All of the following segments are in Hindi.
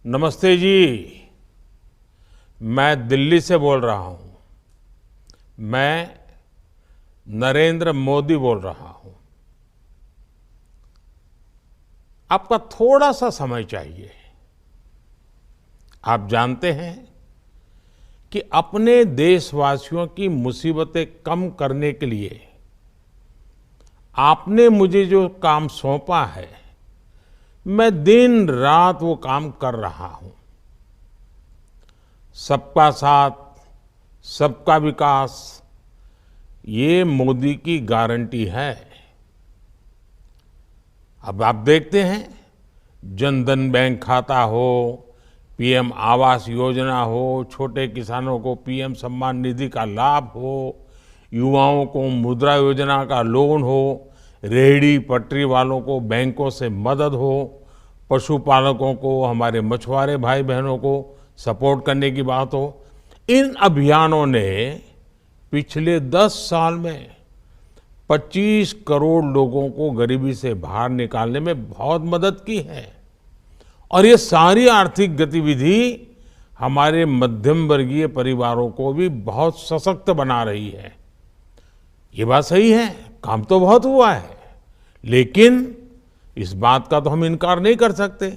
नमस्ते जी। मैं दिल्ली से बोल रहा हूँ। मैं नरेंद्र मोदी बोल रहा हूँ। आपका थोड़ा सा समय चाहिए। आप जानते हैं कि अपने देशवासियों की मुसीबतें कम करने के लिए आपने मुझे जो काम सौंपा है, मैं दिन रात वो काम कर रहा हूं। सबका साथ, सबका विकास, ये मोदी की गारंटी है। अब आप देखते हैं, जनधन बैंक खाता हो, पीएम आवास योजना हो, छोटे किसानों को पीएम सम्मान निधि का लाभ हो, युवाओं को मुद्रा योजना का लोन हो, रेहड़ी पटरी वालों को बैंकों से मदद हो, पशुपालकों को, हमारे मछुआरे भाई बहनों को सपोर्ट करने की बात हो। इन अभियानों ने पिछले 10 साल में 25 करोड़ लोगों को गरीबी से बाहर निकालने में बहुत मदद की है। और ये सारी आर्थिक गतिविधि हमारे मध्यम वर्गीय परिवारों को भी बहुत सशक्त बना रही है। ये बात सही है, काम तो बहुत हुआ है, लेकिन इस बात का तो हम इनकार नहीं कर सकते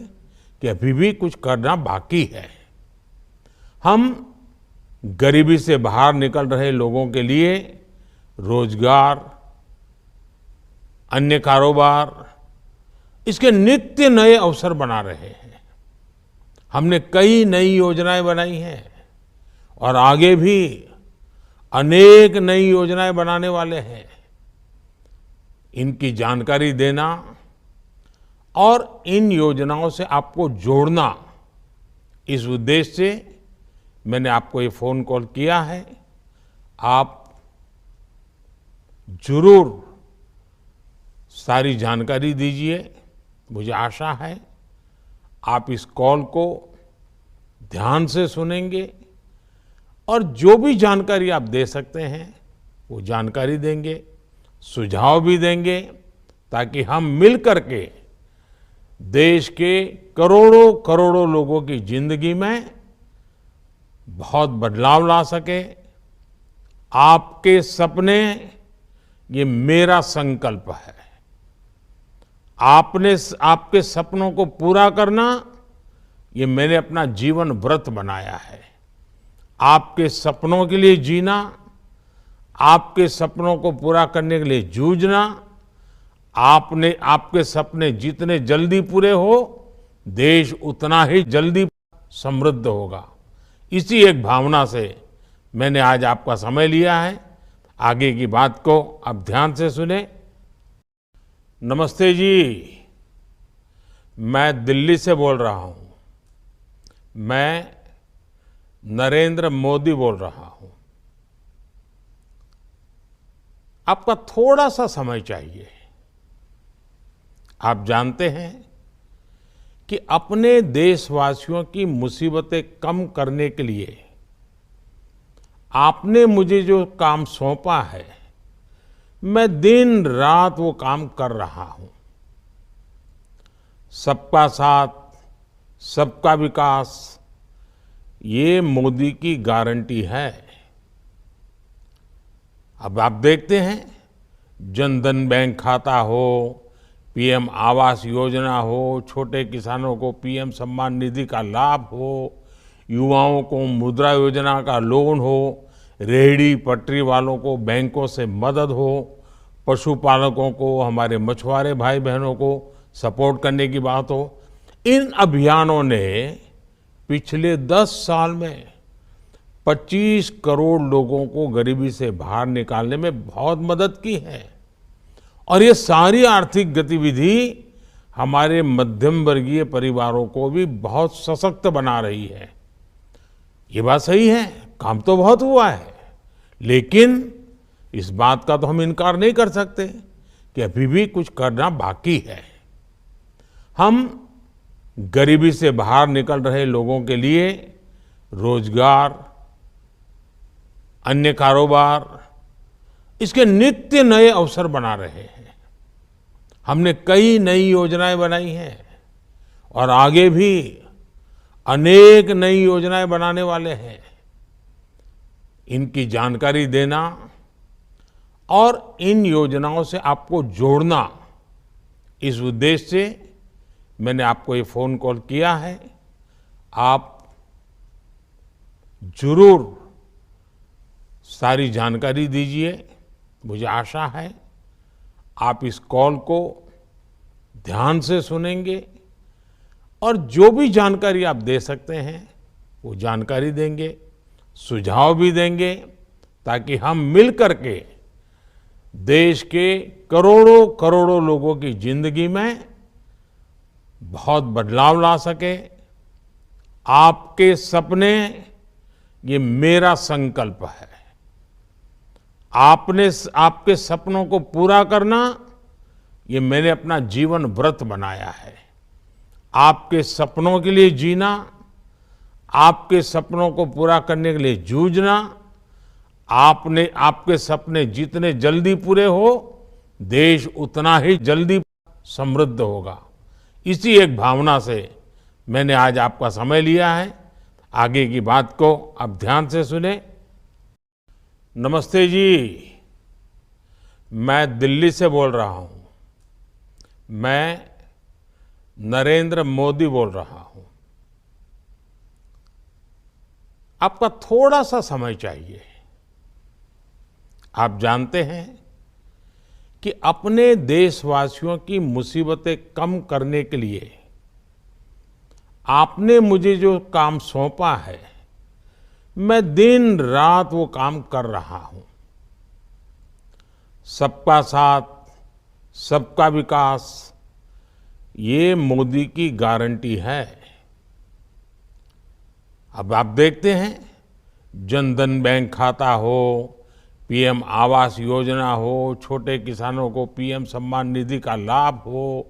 कि अभी भी कुछ करना बाकी है। हम गरीबी से बाहर निकल रहे लोगों के लिए रोजगार, अन्य कारोबार, इसके नित्य नए अवसर बना रहे हैं। हमने कई नई योजनाएं बनाई हैं और आगे भी अनेक नई योजनाएं बनाने वाले हैं। इनकी जानकारी देना और इन योजनाओं से आपको जोड़ना, इस उद्देश्य से मैंने आपको ये फोन कॉल किया है। आप जरूर सारी जानकारी दीजिए। मुझे आशा है आप इस कॉल को ध्यान से सुनेंगे और जो भी जानकारी आप दे सकते हैं वो जानकारी देंगे, सुझाव भी देंगे, ताकि हम मिल करके देश के करोड़ों करोड़ों लोगों की जिंदगी में बहुत बदलाव ला सके। आपके सपने, ये मेरा संकल्प है। आपके सपनों को पूरा करना, ये मैंने अपना जीवन व्रत बनाया है। आपके सपनों के लिए जीना, आपके सपनों को पूरा करने के लिए जूझना, आपके सपने जितने जल्दी पूरे हो, देश उतना ही जल्दी समृद्ध होगा। इसी एक भावना से मैंने आज आपका समय लिया है। आगे की बात को आप ध्यान से सुने। नमस्ते जी। मैं दिल्ली से बोल रहा हूं। मैं नरेंद्र मोदी बोल रहा हूं। आपका थोड़ा सा समय चाहिए। आप जानते हैं कि अपने देशवासियों की मुसीबतें कम करने के लिए आपने मुझे जो काम सौंपा है, मैं दिन रात वो काम कर रहा हूं। सबका साथ, सबका विकास, ये मोदी की गारंटी है। अब आप देखते हैं, जनधन बैंक खाता हो, पीएम आवास योजना हो, छोटे किसानों को पीएम सम्मान निधि का लाभ हो, युवाओं को मुद्रा योजना का लोन हो, रेहड़ी पटरी वालों को बैंकों से मदद हो, पशुपालकों को, हमारे मछुआरे भाई बहनों को सपोर्ट करने की बात हो। इन अभियानों ने पिछले 10 साल में 25 करोड़ लोगों को गरीबी से बाहर निकालने में बहुत मदद की है। और ये सारी आर्थिक गतिविधि हमारे मध्यम वर्गीय परिवारों को भी बहुत सशक्त बना रही है। ये बात सही है, काम तो बहुत हुआ है, लेकिन इस बात का तो हम इनकार नहीं कर सकते कि अभी भी कुछ करना बाकी है। हम गरीबी से बाहर निकल रहे लोगों के लिए रोजगार, अन्य कारोबार, इसके नित्य नए अवसर बना रहे हैं। हमने कई नई योजनाएं बनाई हैं और आगे भी अनेक नई योजनाएं बनाने वाले हैं। इनकी जानकारी देना और इन योजनाओं से आपको जोड़ना, इस उद्देश्य से मैंने आपको ये फोन कॉल किया है। आप जरूर सारी जानकारी दीजिए। मुझे आशा है आप इस कॉल को ध्यान से सुनेंगे और जो भी जानकारी आप दे सकते हैं वो जानकारी देंगे, सुझाव भी देंगे, ताकि हम मिल करके देश के करोड़ों करोड़ों लोगों की जिंदगी में बहुत बदलाव ला सके। आपके सपने, ये मेरा संकल्प है। आपके सपनों को पूरा करना, ये मैंने अपना जीवन व्रत बनाया है। आपके सपनों के लिए जीना, आपके सपनों को पूरा करने के लिए जूझना, आपके सपने जितने जल्दी पूरे हो, देश उतना ही जल्दी समृद्ध होगा। इसी एक भावना से मैंने आज आपका समय लिया है। आगे की बात को आप ध्यान से सुने। नमस्ते जी, मैं दिल्ली से बोल रहा हूं। मैं नरेंद्र मोदी बोल रहा हूं। आपका थोड़ा सा समय चाहिए। आप जानते हैं कि अपने देशवासियों की मुसीबतें कम करने के लिए आपने मुझे जो काम सौंपा है, मैं दिन रात वो काम कर रहा हूं। सबका साथ, सबका विकास, ये मोदी की गारंटी है। अब आप देखते हैं, जनधन बैंक खाता हो, पीएम आवास योजना हो, छोटे किसानों को पीएम सम्मान निधि का लाभ हो,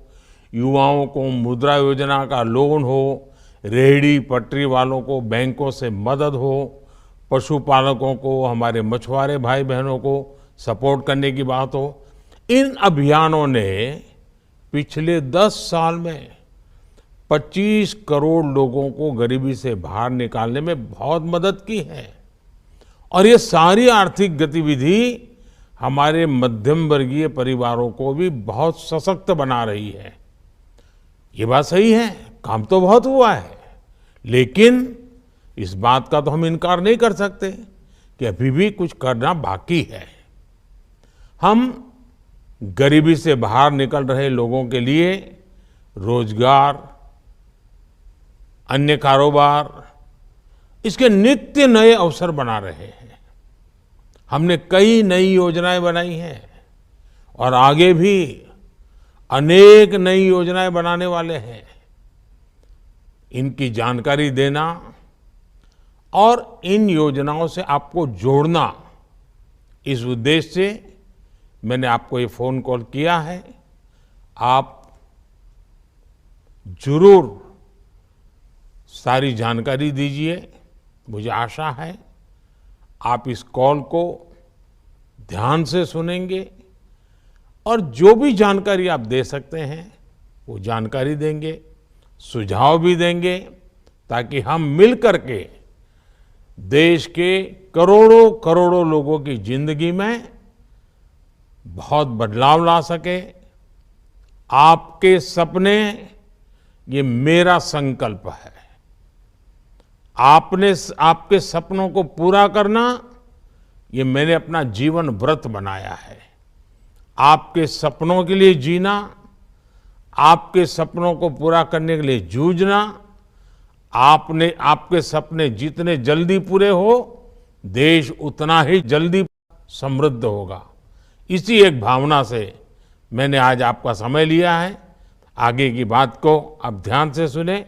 युवाओं को मुद्रा योजना का लोन हो, रेहड़ी पटरी वालों को बैंकों से मदद हो, पशुपालकों को, हमारे मछुआरे भाई बहनों को सपोर्ट करने की बात हो। इन अभियानों ने पिछले 10 साल में 25 करोड़ लोगों को गरीबी से बाहर निकालने में बहुत मदद की है। और ये सारी आर्थिक गतिविधि हमारे मध्यम वर्गीय परिवारों को भी बहुत सशक्त बना रही है। ये बात सही है, काम तो बहुत हुआ है, लेकिन इस बात का तो हम इनकार नहीं कर सकते कि अभी भी कुछ करना बाकी है। हम गरीबी से बाहर निकल रहे लोगों के लिए रोजगार, अन्य कारोबार, इसके नित्य नए अवसर बना रहे हैं। हमने कई नई योजनाएं बनाई हैं और आगे भी अनेक नई योजनाएं बनाने वाले हैं। इनकी जानकारी देना और इन योजनाओं से आपको जोड़ना, इस उद्देश्य से मैंने आपको ये फोन कॉल किया है। आप जरूर सारी जानकारी दीजिए। मुझे आशा है आप इस कॉल को ध्यान से सुनेंगे और जो भी जानकारी आप दे सकते हैं वो जानकारी देंगे, सुझाव भी देंगे, ताकि हम मिल करके देश के करोड़ों करोड़ों लोगों की जिंदगी में बहुत बदलाव ला सके। आपके सपने, ये मेरा संकल्प है। आपके सपनों को पूरा करना, ये मैंने अपना जीवन व्रत बनाया है। आपके सपनों के लिए जीना, आपके सपनों को पूरा करने के लिए जूझना, आपके सपने जितने जल्दी पूरे हो, देश उतना ही जल्दी समृद्ध होगा। इसी एक भावना से मैंने आज आपका समय लिया है। आगे की बात को आप ध्यान से सुने।